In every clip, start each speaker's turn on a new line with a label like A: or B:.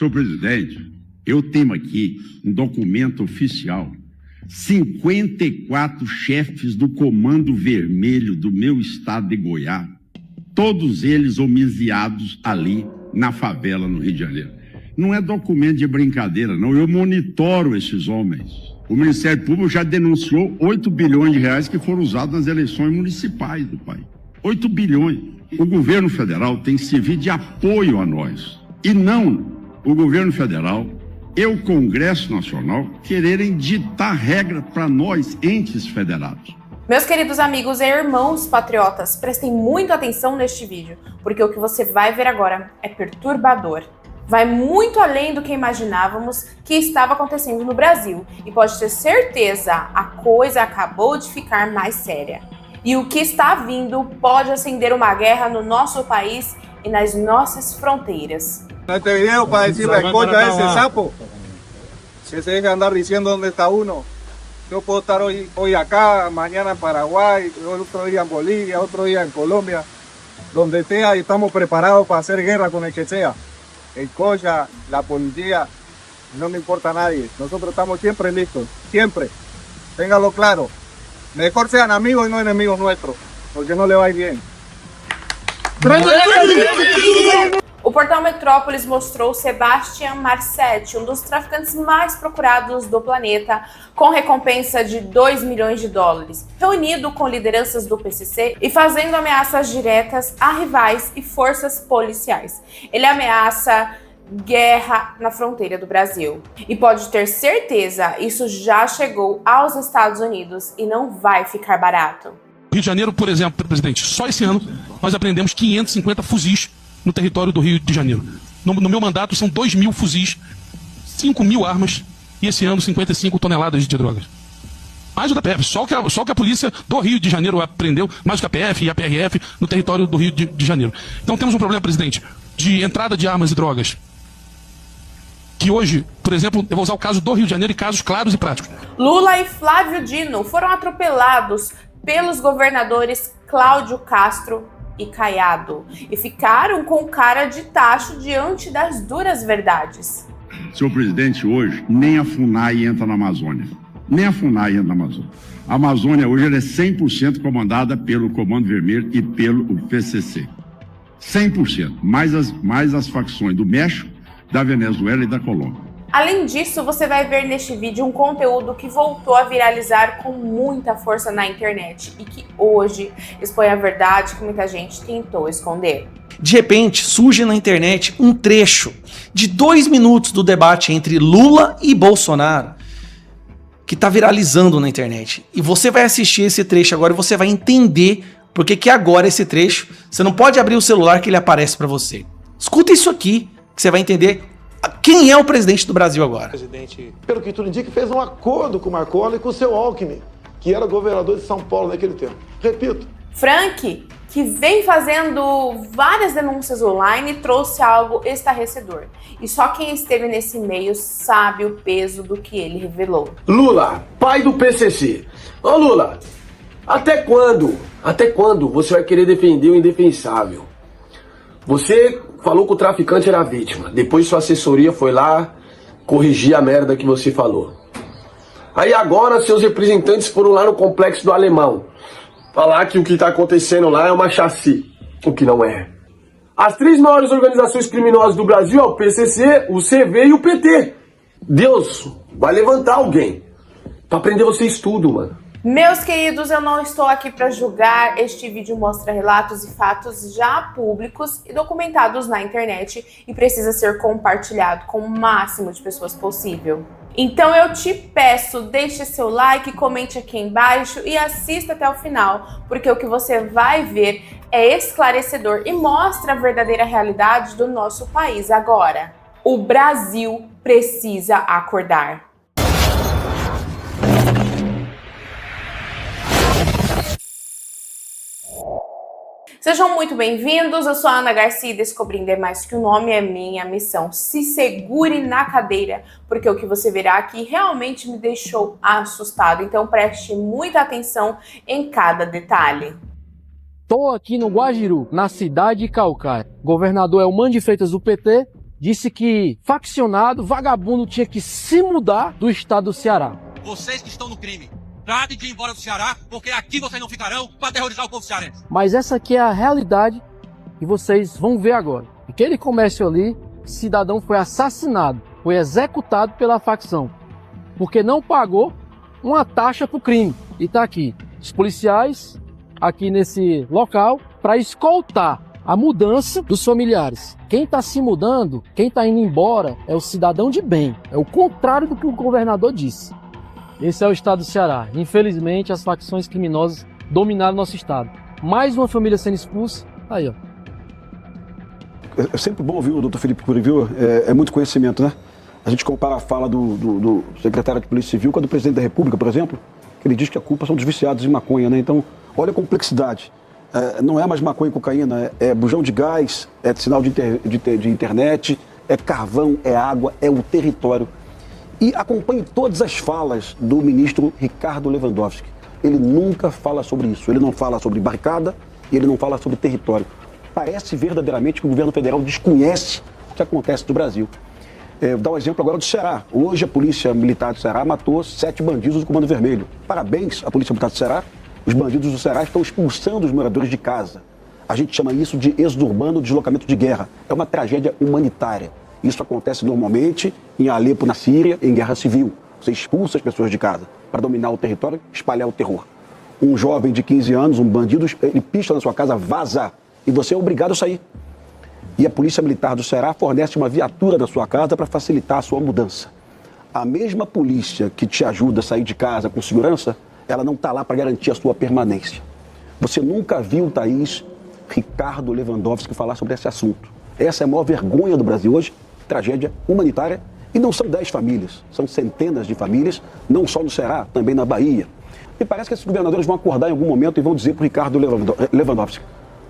A: Senhor presidente, eu tenho aqui um documento oficial. 54 chefes do Comando Vermelho do meu estado de Goiás, todos eles homiziados ali na favela no Rio de Janeiro. Não é documento de brincadeira, não. Eu monitoro esses homens. O Ministério Público já denunciou 8 bilhões de reais que foram usados nas eleições municipais do país. 8 bilhões. O governo federal tem que servir de apoio a nós. E não o governo federal e o Congresso Nacional quererem ditar regra para nós, entes federados.
B: Meus queridos amigos e irmãos patriotas, prestem muita atenção neste vídeo, porque o que você vai ver agora é perturbador. Vai muito além do que imaginávamos que estava acontecendo no Brasil, e pode ter certeza, a coisa acabou de ficar mais séria. E o que está vindo pode acender uma guerra no nosso país e nas nossas fronteras.
C: Este video para decirle coño a ese sapo, que se deja andar diciendo dónde está uno. Yo puedo estar hoy acá, mañana en Paraguay, otro día en Bolivia, otro día en Colombia, donde sea, y estamos preparados para hacer guerra con el que sea. El COJA, la policía, no me importa a nadie. Nosotros estamos siempre listos, siempre. Téngalo claro. Mejor sean amigos y no enemigos nuestros, porque no le va a ir bien.
B: O portal Metrópolis mostrou Sebastian Marcetti, um dos traficantes mais procurados do planeta, com recompensa de 2 milhões de dólares, reunido com lideranças do PCC e fazendo ameaças diretas a rivais e forças policiais. Ele ameaça guerra na fronteira do Brasil. E pode ter certeza, isso já chegou aos Estados Unidos e não vai ficar barato.
D: Rio de Janeiro, por exemplo, presidente, só esse ano nós apreendemos 550 fuzis no território do Rio de Janeiro. No meu mandato são 2.000 fuzis, 5.000 armas e esse ano 55 toneladas de drogas. Mais o da PF, só o que a polícia do Rio de Janeiro apreendeu, mais o que a PF e a PRF no território do Rio de Janeiro. Então temos um problema, presidente, de entrada de armas e drogas. Que hoje, por exemplo, eu vou usar o caso do Rio de Janeiro e casos claros e práticos.
B: Lula e Flávio Dino foram atropelados pelos governadores Cláudio Castro e Caiado e ficaram com cara de tacho diante das duras verdades.
A: Senhor presidente, hoje nem a FUNAI entra na Amazônia. Nem a FUNAI entra na Amazônia. A Amazônia hoje ela é 100% comandada pelo Comando Vermelho e pelo PCC. 100%. Mais as facções do México, da Venezuela e da Colômbia.
B: Além disso, você vai ver neste vídeo um conteúdo que voltou a viralizar com muita força na internet e que hoje expõe a verdade que muita gente tentou esconder.
E: De repente, surge na internet um trecho de 2 minutos do debate entre Lula e Bolsonaro que está viralizando na internet. E você vai assistir esse trecho agora e você vai entender por que agora esse trecho, você não pode abrir o celular que ele aparece para você. Escuta isso aqui que você vai entender quem é o presidente do Brasil agora.
F: Presidente, pelo que tudo indica, fez um acordo com o Marconi e com o seu Alckmin, que era governador de São Paulo naquele tempo. Repito.
B: Frank, que vem fazendo várias denúncias online, trouxe algo estarrecedor. E só quem esteve nesse meio sabe o peso do que ele revelou.
G: Lula, pai do PCC. Ô Lula, até quando? Até quando você vai querer defender o indefensável? Você falou que o traficante era a vítima. Depois sua assessoria foi lá corrigir a merda que você falou. Aí agora seus representantes foram lá no Complexo do Alemão falar que o que está acontecendo lá é uma chassi. O que não é. As 3 maiores organizações criminosas do Brasil é o PCC, o CV e o PT. Deus vai levantar alguém pra prender vocês tudo, mano.
B: Meus queridos, eu não estou aqui para julgar. Este vídeo mostra relatos e fatos já públicos e documentados na internet e precisa ser compartilhado com o máximo de pessoas possível. Então eu te peço, deixe seu like, comente aqui embaixo e assista até o final, porque o que você vai ver é esclarecedor e mostra a verdadeira realidade do nosso país agora. O Brasil precisa acordar. Sejam muito bem-vindos, eu sou a Ana Garcia e Descobrindo é Mais Que um Nome é minha missão. Se segure na cadeira, porque o que você verá aqui realmente me deixou assustado, então preste muita atenção em cada detalhe.
H: Estou aqui no Guajiru, na cidade de Caucaia. O governador é o Mano de Freitas do PT disse que faccionado, vagabundo tinha que se mudar do estado do Ceará.
I: Vocês que estão no crime, trate de ir embora do Ceará, porque aqui vocês não ficarão para aterrorizar o povo cearense.
H: Mas essa aqui é a realidade que vocês vão ver agora. Aquele comércio ali, o cidadão foi assassinado, foi executado pela facção, porque não pagou uma taxa para o crime. E está aqui, os policiais aqui nesse local para escoltar a mudança dos familiares. Quem está se mudando, quem está indo embora é o cidadão de bem. É o contrário do que o governador disse. Esse é o estado do Ceará. Infelizmente, as facções criminosas dominaram nosso estado. Mais uma família sendo expulsa. Aí, ó.
J: É sempre bom ouvir o doutor Felipe Cury, viu? É muito conhecimento, né? A gente compara a fala do secretário de Polícia Civil com a do presidente da República, por exemplo, que ele diz que a culpa são dos viciados em maconha, né? Então, olha a complexidade. Não é mais maconha e cocaína, é bujão de gás, é sinal de internet, é carvão, é água, é o território. E acompanhe todas as falas do ministro Ricardo Lewandowski. Ele nunca fala sobre isso. Ele não fala sobre barricada e ele não fala sobre território. Parece verdadeiramente que o governo federal desconhece o que acontece no Brasil. Vou dar um exemplo agora do Ceará. Hoje a Polícia Militar do Ceará matou 7 bandidos do Comando Vermelho. Parabéns à Polícia Militar do Ceará. Os bandidos do Ceará estão expulsando os moradores de casa. A gente chama isso de êxodo urbano, deslocamento de guerra. É uma tragédia humanitária. Isso acontece normalmente em Alepo, na Síria, em guerra civil. Você expulsa as pessoas de casa para dominar o território, espalhar o terror. Um jovem de 15 anos, um bandido, ele pista na sua casa, vaza, e você é obrigado a sair. E a Polícia Militar do Ceará fornece uma viatura na sua casa para facilitar a sua mudança. A mesma polícia que te ajuda a sair de casa com segurança, ela não está lá para garantir a sua permanência. Você nunca viu, Thaís, Ricardo Lewandowski falar sobre esse assunto. Essa é a maior vergonha do Brasil hoje, tragédia humanitária. E não são 10 famílias, são centenas de famílias, não só no Ceará, também na Bahia. E parece que esses governadores vão acordar em algum momento e vão dizer para o Ricardo Lewandowski,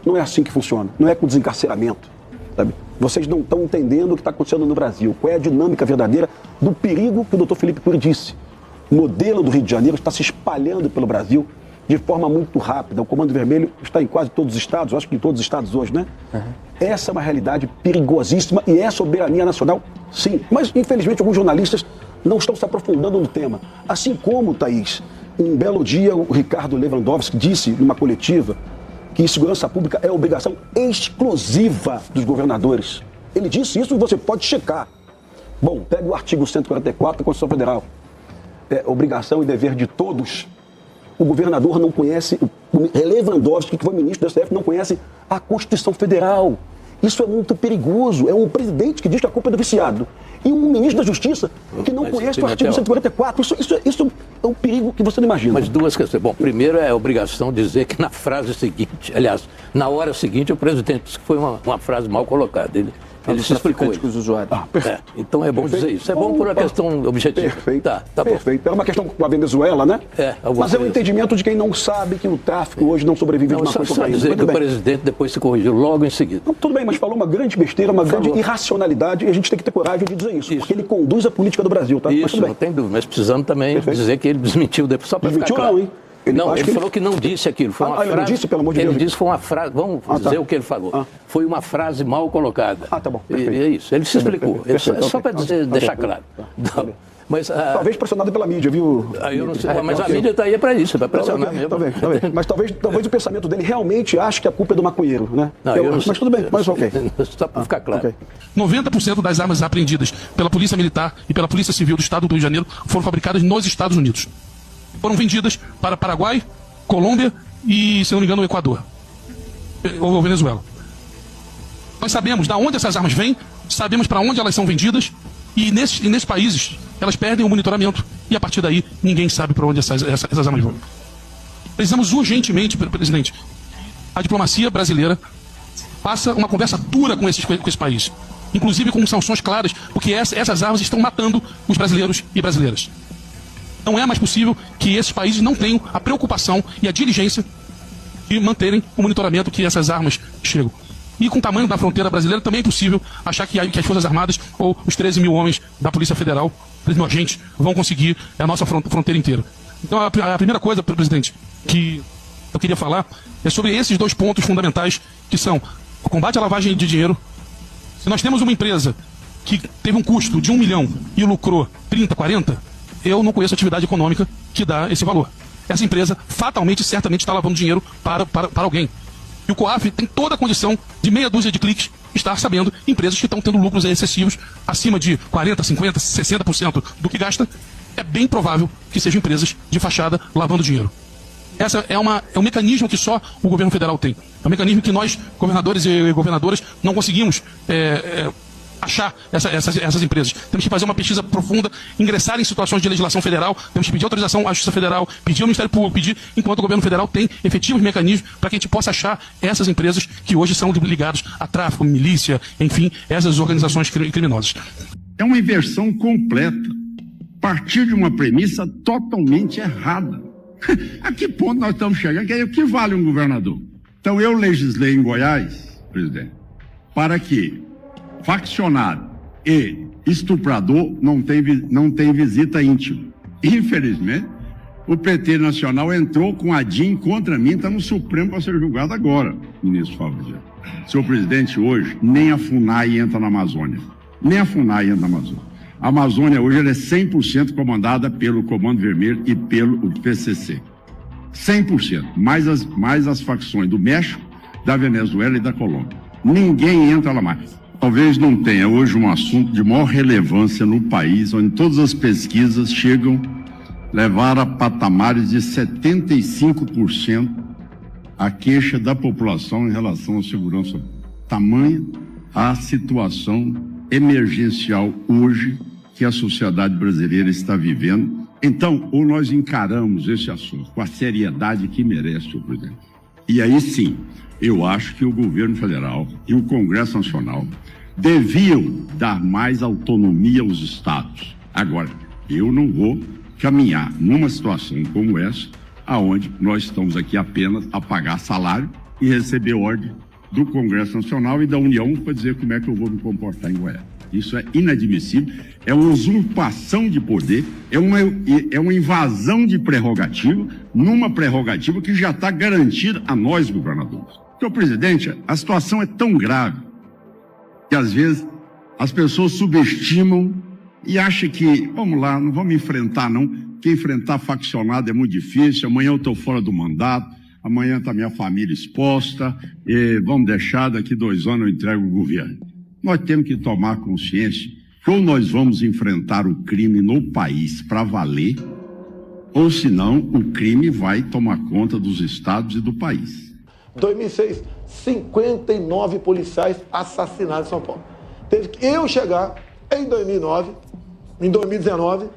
J: não é assim que funciona, não é com desencarceramento. Sabe? Vocês não estão entendendo o que está acontecendo no Brasil, qual é a dinâmica verdadeira do perigo que o doutor Felipe Cury disse. O modelo do Rio de Janeiro está se espalhando pelo Brasil de forma muito rápida. O Comando Vermelho está em quase todos os estados, eu acho que em todos os estados hoje, né? Uhum. Essa é uma realidade perigosíssima e é soberania nacional, sim. Mas, infelizmente, alguns jornalistas não estão se aprofundando no tema. Assim como, Thaís, um belo dia o Ricardo Lewandowski disse numa coletiva que segurança pública é obrigação exclusiva dos governadores. Ele disse isso e você pode checar. Bom, pega o artigo 144 da Constituição Federal. É obrigação e dever de todos. O governador não conhece, o Lewandowski, que foi ministro do STF, não conhece a Constituição Federal. Isso é muito perigoso. É um presidente que diz que a culpa é do viciado. E um ministro da Justiça que não conhece o artigo 144. Isso é um perigo que você não imagina.
K: Mas duas questões. Bom, primeiro é a obrigação de dizer que na frase seguinte, aliás, na hora seguinte, o presidente disse que foi uma frase mal colocada. Ele se explicou com os usuários. Então é bom dizer isso. É bom por uma questão objetiva.
J: Perfeito. Tá perfeito. Era uma questão com a Venezuela, né? Mas é um entendimento de quem não sabe que o tráfico hoje não sobrevive de maconha e cocaína.
K: Dizer que o presidente depois se corrigiu logo em seguida.
J: Não, tudo bem, mas falou uma grande besteira, uma grande irracionalidade, e a gente tem que ter coragem de dizer isso. Porque ele conduz a política do Brasil, tá?
K: Isso, não tem dúvida. Mas precisamos também dizer que ele desmentiu depois, só para ficar claro.
J: Não, hein?
K: Ele falou que não disse aquilo. Foi uma frase,
J: ele não disse, pelo amor de Deus.
K: Ele disse que foi uma frase. Vamos dizer o que ele falou. Foi uma frase mal colocada.
J: Tá bom.
K: E é isso. Ele se explicou. Só para deixar claro. Mas,
J: talvez pressionado pela mídia, viu?
K: Eu não sei, mas a mídia está aí para isso, para pressionar mesmo.
J: Tá bem. Mas talvez o pensamento dele realmente ache que a culpa é do maconheiro, né? Mas tudo bem, mas ok.
K: Só para ficar claro.
D: 90% das armas apreendidas pela Polícia Militar e pela Polícia Civil do Estado do Rio de Janeiro foram fabricadas nos Estados Unidos. Foram vendidas para Paraguai, Colômbia e, se não me engano, o Equador. Ou Venezuela. Nós sabemos de onde essas armas vêm, sabemos para onde elas são vendidas, e nesses países elas perdem o monitoramento. E a partir daí, ninguém sabe para onde essas armas vão. Precisamos urgentemente, presidente, a diplomacia brasileira faça uma conversa dura com esse país. Inclusive com sanções claras, porque essas armas estão matando os brasileiros e brasileiras. Não é mais possível que esses países não tenham a preocupação e a diligência de manterem o monitoramento que essas armas chegam. E com o tamanho da fronteira brasileira também é possível achar que as Forças Armadas ou os 13 mil homens da Polícia Federal, 13 mil agentes, vão conseguir a nossa fronteira inteira. Então a primeira coisa, presidente, que eu queria falar é sobre esses 2 pontos fundamentais, que são o combate à lavagem de dinheiro. Se nós temos uma empresa que teve um custo de 1 milhão e lucrou 30, 40, eu não conheço atividade econômica que dá esse valor. Essa empresa fatalmente, certamente está lavando dinheiro para alguém. E o COAF tem toda a condição de meia dúzia de cliques estar sabendo empresas que estão tendo lucros excessivos acima de 40, 50, 60% do que gasta. É bem provável que sejam empresas de fachada lavando dinheiro. Essa é um mecanismo que só o governo federal tem. É um mecanismo que nós, governadores e governadoras, não conseguimos achar essas empresas. Temos que fazer uma pesquisa profunda, ingressar em situações de legislação federal, temos que pedir autorização à Justiça Federal, pedir ao Ministério Público, pedir, enquanto o governo federal tem efetivos mecanismos para que a gente possa achar essas empresas que hoje são ligadas a tráfico, milícia, enfim, essas organizações criminosas.
A: É uma inversão completa, partir de uma premissa totalmente errada. A que ponto nós estamos chegando? O que vale um governador? Então eu legislei em Goiás, presidente, para que faccionário e estuprador não tem visita íntima. Infelizmente, o PT Nacional entrou com a DIN contra mim, está no Supremo para ser julgado agora, ministro Fábio. Senhor presidente, hoje, nem a FUNAI entra na Amazônia. Nem a FUNAI entra na Amazônia. A Amazônia hoje ela é 100% comandada pelo Comando Vermelho e pelo PCC. 100%. Mais as facções do México, da Venezuela e da Colômbia. Ninguém entra lá mais. Talvez não tenha hoje um assunto de maior relevância no país, onde todas as pesquisas levar a patamares de 75% a queixa da população em relação à segurança. Tamanha a situação emergencial hoje que a sociedade brasileira está vivendo. Então, ou nós encaramos esse assunto com a seriedade que merece, senhor presidente. E aí sim, eu acho que o governo federal e o Congresso Nacional deviam dar mais autonomia aos estados. Agora, eu não vou caminhar numa situação como essa, aonde nós estamos aqui apenas a pagar salário e receber ordem do Congresso Nacional e da União para dizer como é que eu vou me comportar em Goiás. Isso é inadmissível, é uma usurpação de poder, é uma invasão de prerrogativa, numa prerrogativa que já está garantida a nós, governadores. Então, presidente, a situação é tão grave que às vezes as pessoas subestimam e acham que, vamos lá, não vamos enfrentar não, porque enfrentar faccionado é muito difícil, amanhã eu estou fora do mandato, amanhã está minha família exposta, e vamos deixar, daqui 2 anos eu entrego o governo. Nós temos que tomar consciência que ou nós vamos enfrentar o crime no país para valer, ou senão o crime vai tomar conta dos estados e do país.
F: 2006, 59 policiais assassinados em São Paulo. Teve que eu chegar em 2019,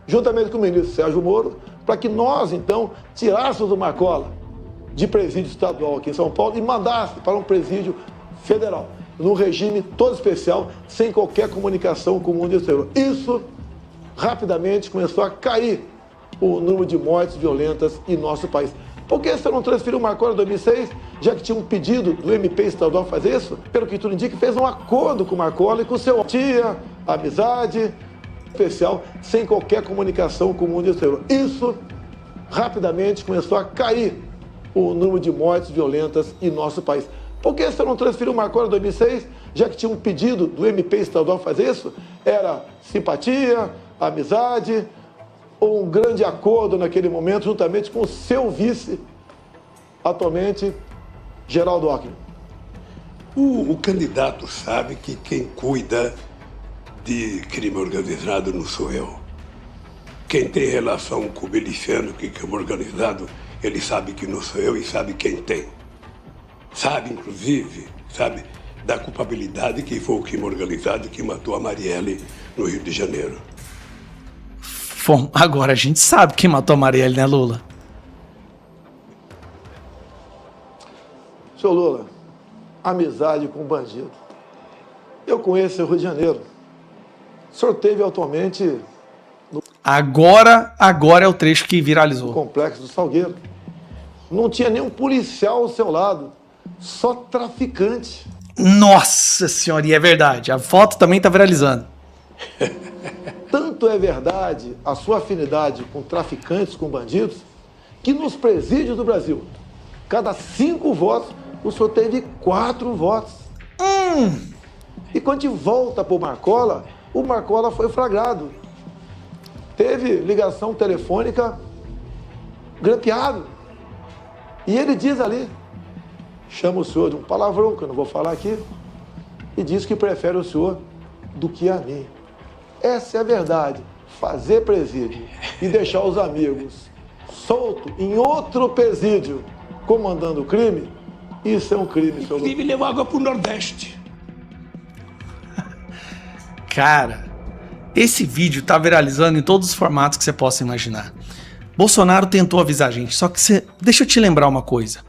F: juntamente com o ministro Sérgio Moro, para que nós, então, tirássemos o Marcola de presídio estadual aqui em São Paulo e mandasse para um presídio federal, num regime todo especial, sem qualquer comunicação com o mundo exterior. Isso, rapidamente, começou a cair o número de mortes violentas em nosso país. Por que você não transferiu o Marcola em 2006, já que tinha um pedido do MP estadual fazer isso? Pelo que tudo indica, fez um acordo com o Marcola e com seu tia, amizade especial, sem qualquer comunicação com o mundo exterior. Isso, rapidamente, começou a cair o número de mortes violentas em nosso país. Por que você não transferiu o Marcola em 2006, já que tinha um pedido do MP estadual fazer isso? Era simpatia, amizade, ou um grande acordo naquele momento, juntamente com o seu vice, atualmente, Geraldo Alckmin.
L: O candidato sabe que quem cuida de crime organizado não sou eu. Quem tem relação com o miliciano, que crime organizado, ele sabe que não sou eu e sabe quem tem. Sabe, inclusive, sabe da culpabilidade que foi o crime organizado que matou a Marielle no Rio de Janeiro.
E: Bom, agora a gente sabe quem matou a Marielle, né, Lula?
F: Senhor Lula, amizade com bandido. Eu conheço o Rio de Janeiro. O senhor teve atualmente...
E: Agora é o trecho que viralizou.
F: No Complexo do Salgueiro. Não tinha nenhum policial ao seu lado. Só traficante.
E: Nossa senhora, e é verdade. A foto também tá viralizando.
F: Tanto é verdade a sua afinidade com traficantes, com bandidos, que nos presídios do Brasil, cada 5 votos, o senhor teve 4 votos. E quando a gente volta para o Marcola foi flagrado. Teve ligação telefônica grampeado. E ele diz ali, chama o senhor de um palavrão, que eu não vou falar aqui, e diz que prefere o senhor do que a mim. Essa é a verdade. Fazer presídio e deixar os amigos soltos em outro presídio comandando o crime, isso é um crime, senhor.
L: Inclusive levou água pro Nordeste.
E: Cara, esse vídeo tá viralizando em todos os formatos que você possa imaginar. Bolsonaro tentou avisar a gente, só que deixa eu te lembrar uma coisa.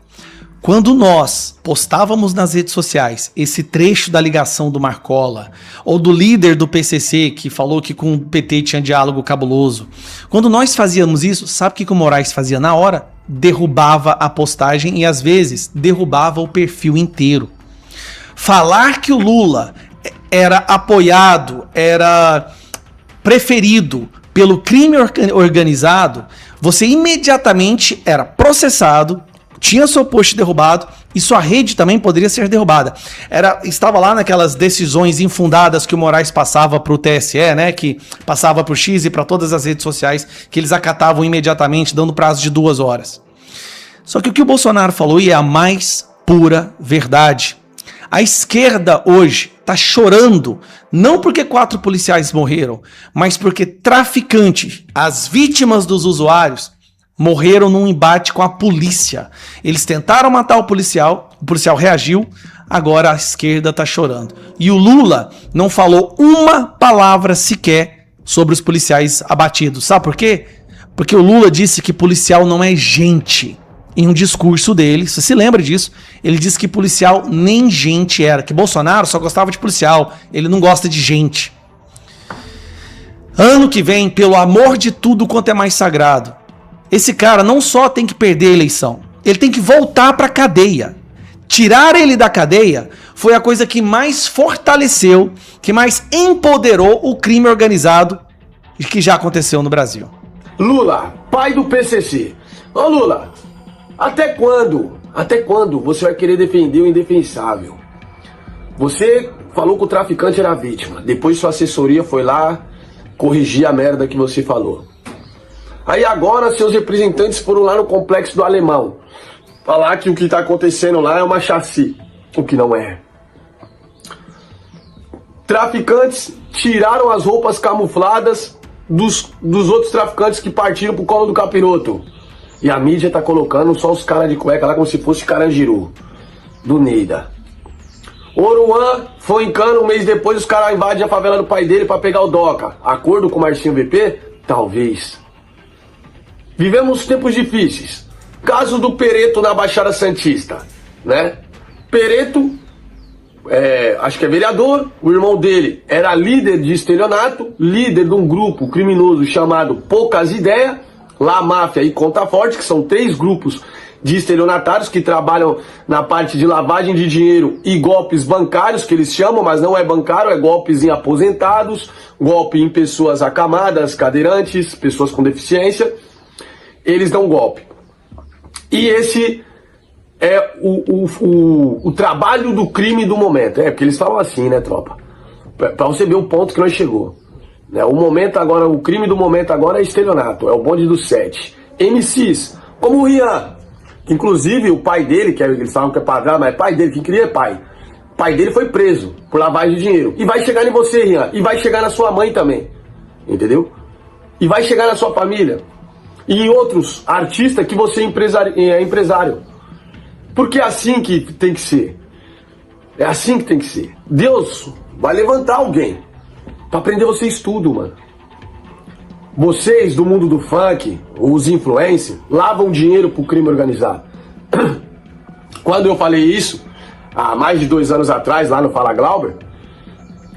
E: Quando nós postávamos nas redes sociais esse trecho da ligação do Marcola, ou do líder do PCC que falou que com o PT tinha diálogo cabuloso, quando nós fazíamos isso, sabe o que o Moraes fazia na hora? Derrubava a postagem e às vezes derrubava o perfil inteiro. Falar que o Lula era apoiado, era preferido pelo crime organizado, você imediatamente era processado, tinha seu post derrubado e sua rede também poderia ser derrubada. Estava lá naquelas decisões infundadas que o Moraes passava para o TSE, né? Que passava para o X e para todas as redes sociais, que eles acatavam imediatamente, dando prazo de 2 horas. Só que o que o Bolsonaro falou é a mais pura verdade. A esquerda hoje está chorando, não porque 4 policiais morreram, mas porque traficantes, as vítimas dos usuários, morreram num embate com a polícia. Eles tentaram matar o policial reagiu, agora a esquerda tá chorando. E o Lula não falou uma palavra sequer sobre os policiais abatidos. Sabe por quê? Porque o Lula disse que policial não é gente. Em um discurso dele, você se lembra disso, ele disse que policial nem gente era, que Bolsonaro só gostava de policial, ele não gosta de gente. Ano que vem, pelo amor de tudo quanto é mais sagrado, esse cara não só tem que perder a eleição, ele tem que voltar para a cadeia. Tirar ele da cadeia foi a coisa que mais fortaleceu, que mais empoderou o crime organizado que já aconteceu no Brasil.
G: Lula, pai do PCC. Ô Lula, até quando você vai querer defender o indefensável? Você falou que o traficante era vítima, depois sua assessoria foi lá corrigir a merda que você falou. Aí agora seus representantes foram lá no Complexo do Alemão falar que o que está acontecendo lá é uma chassi, o que não é. Traficantes tiraram as roupas camufladas dos outros traficantes que partiram pro colo do capiroto. E a mídia tá colocando só os caras de cueca lá como se fosse Carandiru, do Neida. Oruan foi em Cano, um mês depois os caras invadem a favela do pai dele para pegar o DOCA. Acordo com o Marcinho VP? Talvez. Vivemos tempos difíceis. Caso do Pereto na Baixada Santista, né? Pereto, acho que é vereador, o irmão dele era líder de estelionato, líder de um grupo criminoso chamado Poucas Ideias, La Máfia e Conta Forte, que são 3 grupos de estelionatários que trabalham na parte de lavagem de dinheiro e golpes bancários, que eles chamam, mas não é bancário, é golpes em aposentados, golpe em pessoas acamadas, cadeirantes, pessoas com deficiência. Eles dão golpe. E esse é o trabalho do crime do momento. Porque eles falam assim, né, tropa? Pra você ver o ponto que nós chegou. Né? O momento agora, o crime do momento agora é estelionato, é o bonde dos 7. MCs, como o Rian. Inclusive o pai dele, que eles falam que é padrão, mas é pai dele, quem queria é pai. O pai dele foi preso por lavagem de dinheiro. E vai chegar em você, Rian. E vai chegar na sua mãe também. Entendeu? E vai chegar na sua família. E em outros artistas que você é empresário. Porque é assim que tem que ser. É assim que tem que ser. Deus vai levantar alguém pra prender vocês tudo, mano. Vocês do mundo do funk, os influencers, lavam dinheiro pro crime organizado. Quando eu falei isso, há mais de 2 anos atrás, lá no Fala Glauber,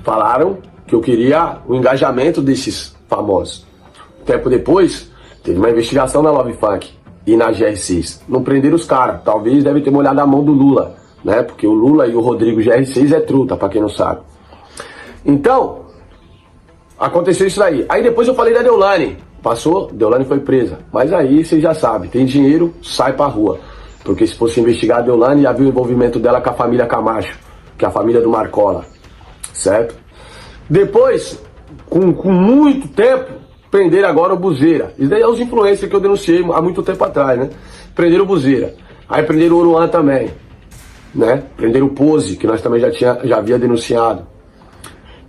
G: falaram que eu queria o engajamento desses famosos. Tempo depois, teve uma investigação na Love Funk e na GR6. Não prenderam os caras. Talvez deve ter molhado a mão do Lula, né? Porque o Lula e o Rodrigo GR6 é truta, pra quem não sabe. Então, aconteceu isso daí. Aí depois eu falei da Deolane. Passou, Deolane foi presa. Mas aí você já sabe, tem dinheiro, sai pra rua. Porque se fosse investigar a Deolane, já viu o envolvimento dela com a família Camacho, que é a família do Marcola. certo? Depois, com muito tempo, prenderam agora o Buzeira. Isso daí é os influencers que eu denunciei há muito tempo atrás, né? Prenderam o Buzeira. Aí prenderam o Oruan também, né? Prenderam o Pose, que nós também já havia denunciado.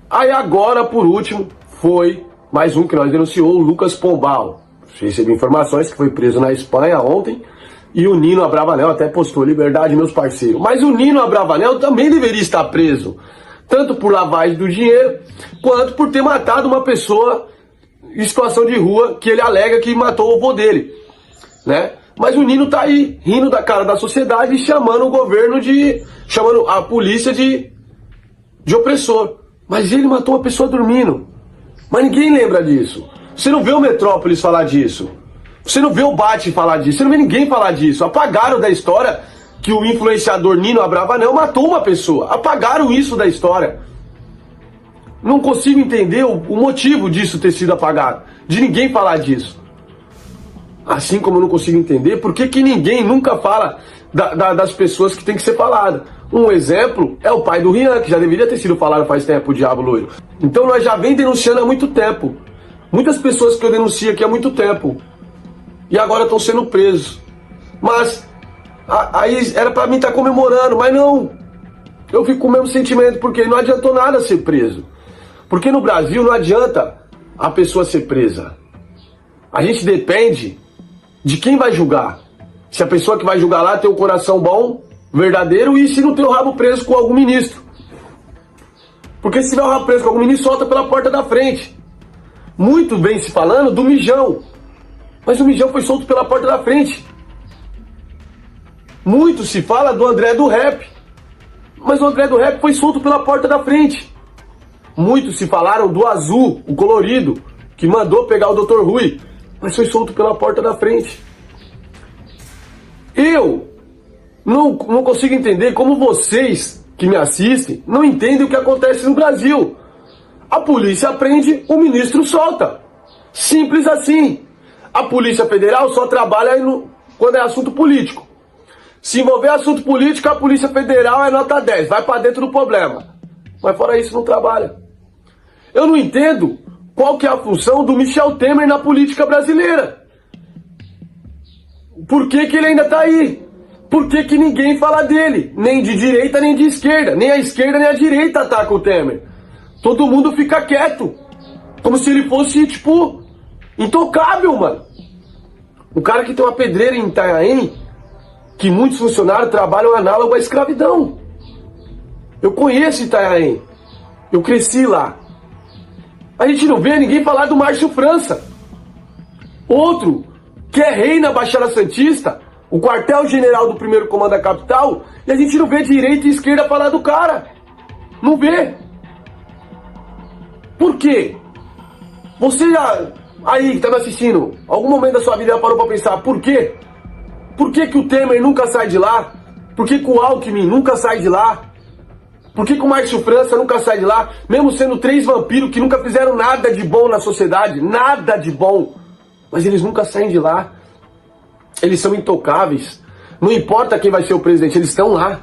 G: Aí agora, por último, foi mais um que nós denunciou, o Lucas Pombal. Recebi informações que foi preso na Espanha ontem. E o Nino Abravanel até postou: liberdade, meus parceiros. Mas o Nino Abravanel também deveria estar preso. Tanto por lavagem do dinheiro, quanto por ter matado uma pessoa em situação de rua, que ele alega que matou o avô dele, né? Mas o Nino tá aí, rindo da cara da sociedade e chamando o governo chamando a polícia de opressor. Mas ele matou uma pessoa dormindo. Mas ninguém lembra disso. Você não vê o Metrópolis falar disso. Você não vê o Bate falar disso. Você não vê ninguém falar disso. Apagaram da história que o influenciador Nino Abravanel matou uma pessoa. Apagaram isso da história. Não consigo entender o motivo disso ter sido apagado. De ninguém falar disso. Assim como eu não consigo entender por que ninguém nunca fala das pessoas que tem que ser falada. Um exemplo é o pai do Rian, que já deveria ter sido falado faz tempo, o Diabo Loiro. Então nós já vem denunciando há muito tempo. Muitas pessoas que eu denuncio aqui há muito tempo. E agora estão sendo presos. Mas aí era pra mim estar comemorando, mas não. Eu fico com o mesmo sentimento, porque não adiantou nada ser preso. Porque no Brasil não adianta a pessoa ser presa. A gente depende de quem vai julgar. Se a pessoa que vai julgar lá tem o coração bom, verdadeiro, e se não tem o rabo preso com algum ministro. Porque se tiver o rabo preso com algum ministro, solta pela porta da frente. Muito vem se falando do Mijão. Mas o Mijão foi solto pela porta da frente. Muito se fala do André do Rap. Mas o André do Rap foi solto pela porta da frente. Muito se falaram do Azul, o colorido, que mandou pegar o Dr. Rui. Mas foi solto pela porta da frente. Eu não consigo entender como vocês que me assistem não entendem o que acontece no Brasil. A polícia prende, o ministro solta. Simples assim. A Polícia Federal só trabalha quando é assunto político. Se envolver assunto político, a Polícia Federal é nota 10, vai pra dentro do problema. Mas fora isso, não trabalha. Eu não entendo qual que é a função do Michel Temer na política brasileira. Por que ele ainda tá aí? Por que ninguém fala dele? Nem de direita, nem de esquerda. Nem a esquerda, nem a direita ataca o Temer. Todo mundo fica quieto. Como se ele fosse, tipo, intocável, mano. O cara que tem uma pedreira em Itanhaém, que muitos funcionários trabalham análogo à escravidão. Eu conheço Itanhaém. Eu cresci lá. A gente não vê ninguém falar do Márcio França. Outro que é rei na Baixada Santista, o quartel-general do 1º Comando da Capital, e a gente não vê direita e esquerda falar do cara. Não vê. Por quê? Você já, aí que tá me assistindo, algum momento da sua vida parou pra pensar por quê? Por que o Temer nunca sai de lá? Por que o Alckmin nunca sai de lá? Por que o Márcio França nunca sai de lá? Mesmo sendo 3 vampiros que nunca fizeram nada de bom na sociedade, nada de bom. Mas eles nunca saem de lá. Eles são intocáveis. Não importa quem vai ser o presidente, eles estão lá.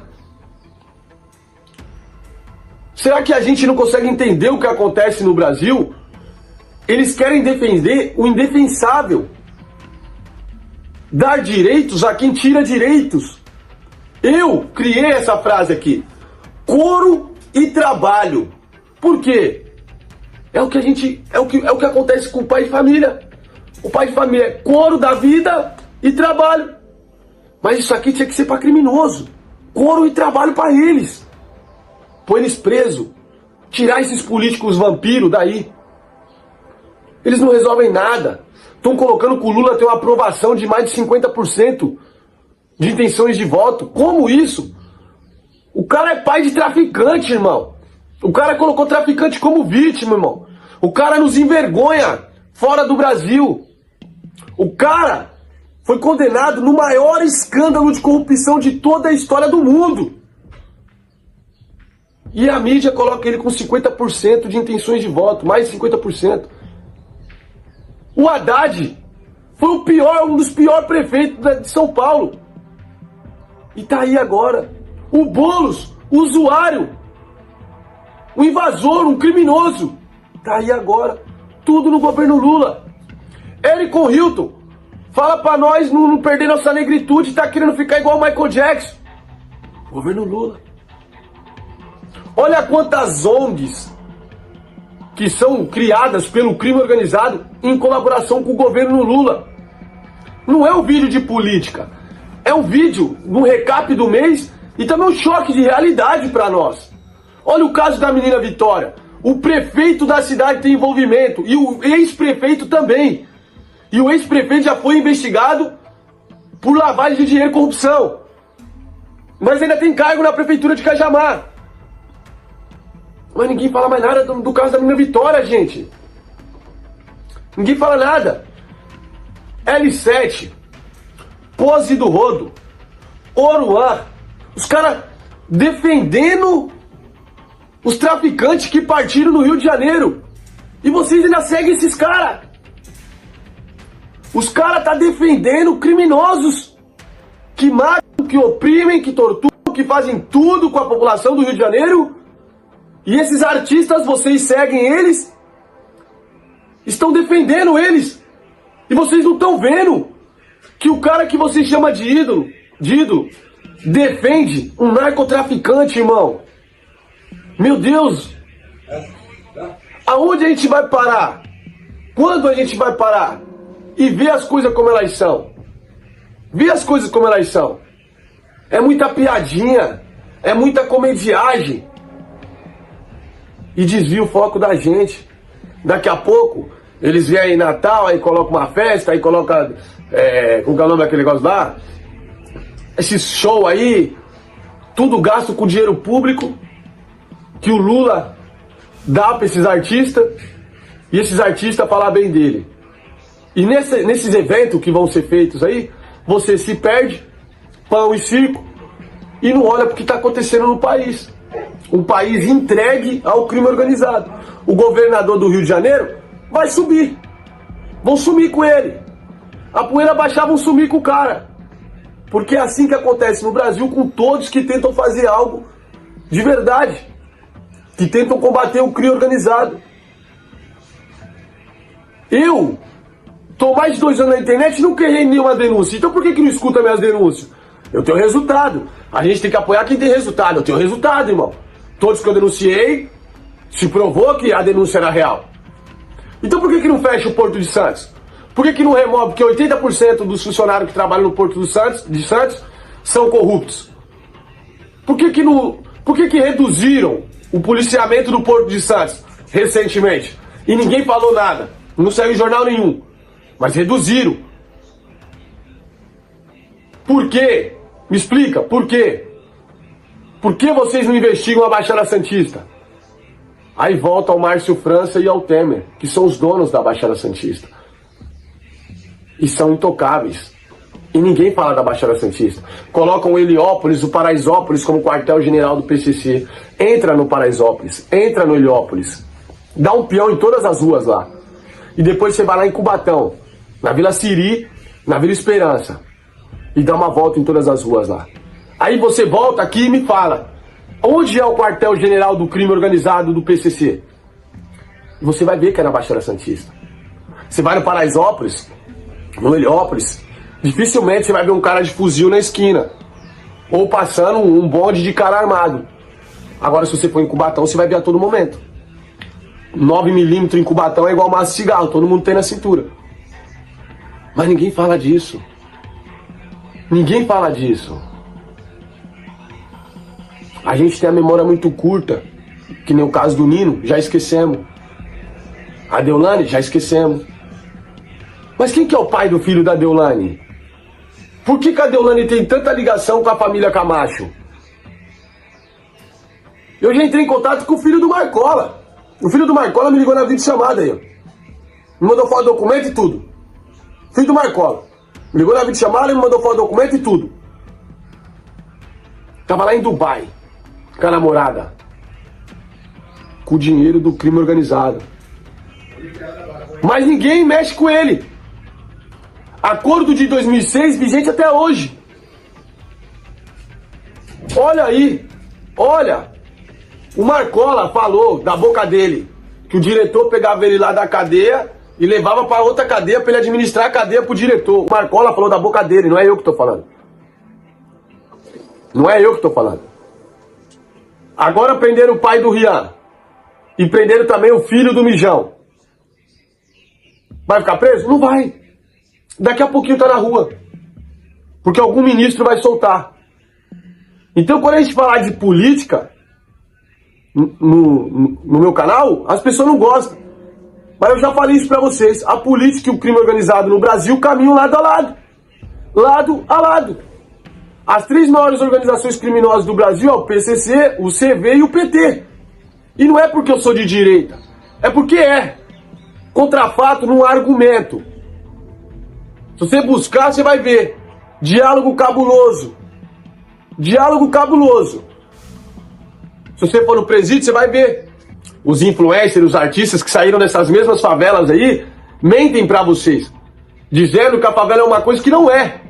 G: Será que a gente não consegue entender o que acontece no Brasil? Eles querem defender o indefensável. Dar direitos a quem tira direitos. Eu criei essa frase aqui. Couro e trabalho. Por quê? É o que acontece com o pai de família. O pai de família é couro da vida e trabalho. Mas isso aqui tinha que ser para criminoso. Couro e trabalho para eles. Põe eles presos. Tirar esses políticos vampiros daí. Eles não resolvem nada. Estão colocando que o Lula tem uma aprovação de mais de 50% de intenções de voto. Como isso? O cara é pai de traficante, irmão. O cara colocou traficante como vítima, irmão. O cara nos envergonha fora do Brasil. O cara foi condenado no maior escândalo de corrupção de toda a história do mundo. E a mídia coloca ele com 50% de intenções de voto, mais de 50%. O Haddad foi um dos piores prefeitos de São Paulo. E tá aí agora. O Boulos, usuário. um invasor, um criminoso. Tá aí agora, tudo no governo Lula. Érico Hilton, fala pra nós não perder nossa negritude, tá querendo ficar igual o Michael Jackson. Governo Lula. Olha quantas ONGs que são criadas pelo crime organizado em colaboração com o governo Lula. Não é um vídeo de política, é um vídeo no recap do mês e também um choque de realidade para nós. Olha o caso da menina Vitória. O prefeito da cidade tem envolvimento e o ex-prefeito também. E o ex-prefeito já foi investigado por lavagem de dinheiro e corrupção. Mas ainda tem cargo na prefeitura de Cajamar. Mas ninguém fala mais nada do caso da menina Vitória, gente. Ninguém fala nada. L7, Pose do Rodo, Oruan, os caras defendendo os traficantes que partiram no Rio de Janeiro. E vocês ainda seguem esses caras. Os caras tá defendendo criminosos que matam, que oprimem, que torturam, que fazem tudo com a população do Rio de Janeiro. E esses artistas, vocês seguem eles, estão defendendo eles. E vocês não estão vendo que o cara que você chama de ídolo, defende um narcotraficante, irmão. Meu Deus! Aonde a gente vai parar? Quando a gente vai parar? E ver as coisas como elas são? Ver as coisas como elas são. É muita piadinha, é muita comediagem. E desvia o foco da gente. Daqui a pouco, eles vêm aí Natal, aí colocam uma festa, aí coloca, como é o nome daquele negócio lá? Esse show aí, tudo gasto com dinheiro público, que o Lula dá para esses artistas, e esses artistas falar bem dele. E nesses eventos que vão ser feitos aí, você se perde, pão e circo, e não olha para o que está acontecendo no país. Um país entregue ao crime organizado. O governador do Rio de Janeiro vai subir. Vão sumir com ele. A poeira baixar, vão sumir com o cara. Porque é assim que acontece no Brasil com todos que tentam fazer algo de verdade. Que tentam combater o crime organizado. Eu tô mais de 2 anos na internet e nunca errei nenhuma denúncia. Então por que não escuta minhas denúncias? Eu tenho resultado. A gente tem que apoiar quem tem resultado. Eu tenho resultado, irmão. Todos que eu denunciei, se provou que a denúncia era real. Então por que não fecha o Porto de Santos? Por que não remove? Porque 80% dos funcionários que trabalham no Porto de Santos são corruptos. Por que reduziram o policiamento do Porto de Santos recentemente? E ninguém falou nada. Não saiu em jornal nenhum. Mas reduziram. Por quê? Me explica, por quê? Por que vocês não investigam a Baixada Santista? Aí volta ao Márcio França e ao Temer, que são os donos da Baixada Santista. E são intocáveis. E ninguém fala da Baixada Santista. Colocam o Heliópolis, o Paraisópolis como quartel-general do PCC. Entra no Paraisópolis, entra no Heliópolis. Dá um peão em todas as ruas lá. E depois você vai lá em Cubatão, na Vila Siri, na Vila Esperança. E dá uma volta em todas as ruas lá. Aí você volta aqui e me fala, onde é o quartel-general do crime organizado do PCC? Você vai ver que é na Baixada Santista. Você vai no Paraisópolis, no Heliópolis, dificilmente você vai ver um cara de fuzil na esquina. Ou passando um bonde de cara armado. Agora se você for em Cubatão, você vai ver a todo momento. 9mm em Cubatão é igual maço de cigarro, todo mundo tem na cintura. Mas ninguém fala disso. Ninguém fala disso. A gente tem a memória muito curta, que nem o caso do Nino, já esquecemos. A Deolane, já esquecemos. Mas quem que é o pai do filho da Deolane? Por que a Deolane tem tanta ligação com a família Camacho? Eu já entrei em contato com o filho do Marcola. O filho do Marcola me ligou na videochamada aí, ó. Me mandou foto do documento e tudo. Filho do Marcola. Me ligou na videochamada e me mandou foto do documento e tudo. Tava lá em Dubai, com a namorada. Com o dinheiro do crime organizado. Mas ninguém mexe com ele. Acordo de 2006 vigente até hoje. Olha aí. Olha. O Marcola falou da boca dele que o diretor pegava ele lá da cadeia e levava para outra cadeia para ele administrar a cadeia pro diretor. O Marcola falou da boca dele, não é eu que tô falando. Não é eu que tô falando. Agora prenderam o pai do Rian. E prenderam também o filho do Mijão. Vai ficar preso? Não vai. Daqui a pouquinho tá na rua. Porque algum ministro vai soltar. Então quando a gente falar de política no meu canal, as pessoas não gostam. Mas eu já falei isso pra vocês. A política e o crime organizado no Brasil caminham lado a lado. Lado a lado. As 3 maiores organizações criminosas do Brasil é o PCC, o CV e o PT. E não é porque eu sou de direita. É porque é. Contra fato não há argumento. Se você buscar, você vai ver. Diálogo cabuloso. Diálogo cabuloso. Se você for no presídio, você vai ver. Os influencers, os artistas que saíram dessas mesmas favelas aí, mentem pra vocês. Dizendo que a favela é uma coisa que não é.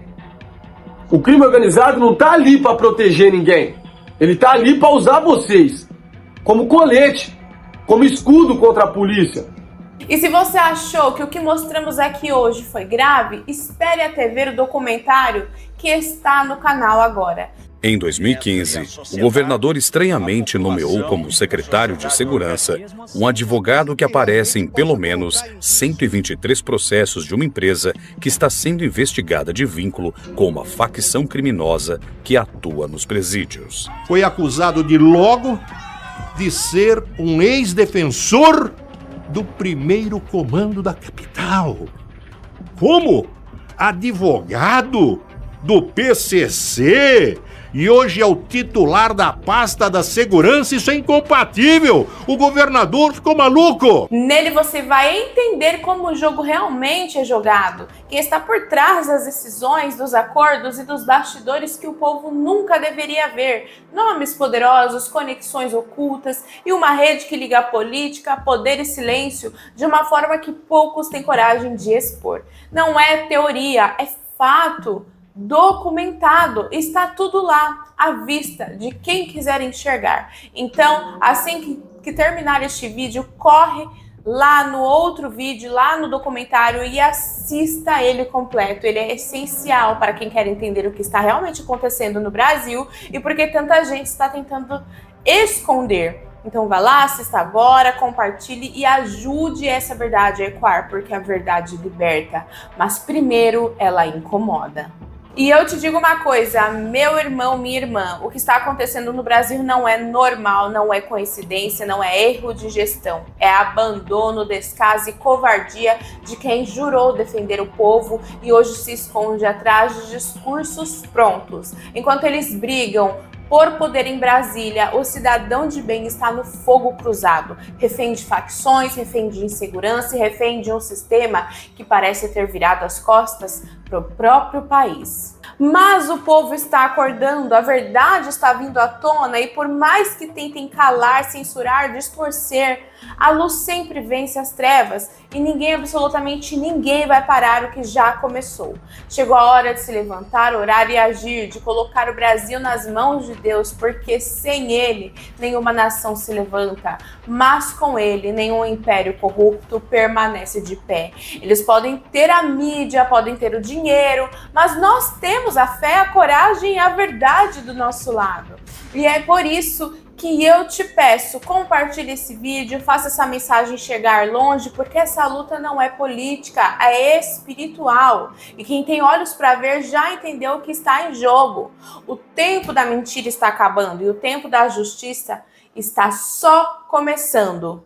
G: O crime organizado não tá ali pra proteger ninguém. Ele tá ali pra usar vocês. Como colete. Como escudo contra a polícia.
B: E se você achou que o que mostramos aqui hoje foi grave, espere até ver o documentário que está no canal agora.
M: Em 2015, o governador estranhamente nomeou como secretário de Segurança um advogado que aparece em pelo menos 123 processos de uma empresa que está sendo investigada de vínculo com uma facção criminosa que atua nos presídios.
N: Foi acusado de ser um ex-defensor do primeiro comando da capital. Como? Advogado do PCC? E hoje é o titular da pasta da segurança. Isso é incompatível. O governador ficou maluco.
B: Nele você vai entender como o jogo realmente é jogado. Quem está por trás das decisões, dos acordos e dos bastidores que o povo nunca deveria ver. Nomes poderosos, conexões ocultas e uma rede que liga a política, poder e silêncio de uma forma que poucos têm coragem de expor. Não é teoria, é fato. Documentado, está tudo lá, à vista de quem quiser enxergar. Então, assim que terminar este vídeo, corre lá no outro vídeo, lá no documentário e assista ele completo. Ele é essencial para quem quer entender o que está realmente acontecendo no Brasil e porque tanta gente está tentando esconder. Então vá lá, assista agora, compartilhe e ajude essa verdade a ecoar, porque a verdade liberta, mas primeiro ela incomoda. E eu te digo uma coisa, meu irmão, minha irmã, o que está acontecendo no Brasil não é normal, não é coincidência, não é erro de gestão. É abandono, descaso e covardia de quem jurou defender o povo e hoje se esconde atrás de discursos prontos. Enquanto eles brigam por poder em Brasília, o cidadão de bem está no fogo cruzado, refém de facções, refém de insegurança e refém de um sistema que parece ter virado as costas para o próprio país. Mas o povo está acordando, a verdade está vindo à tona e por mais que tentem calar, censurar, distorcer, a luz sempre vence as trevas e ninguém, absolutamente ninguém, vai parar o que já começou. Chegou a hora de se levantar, orar e agir, de colocar o Brasil nas mãos de Deus, porque sem ele nenhuma nação se levanta, mas com ele nenhum império corrupto permanece de pé. Eles podem ter a mídia, podem ter o dinheiro, mas nós temos a fé, a coragem e a verdade do nosso lado. E é por isso que eu te peço, compartilhe esse vídeo, faça essa mensagem chegar longe, porque essa luta não é política, é espiritual. E quem tem olhos para ver já entendeu o que está em jogo. O tempo da mentira está acabando e o tempo da justiça está só começando.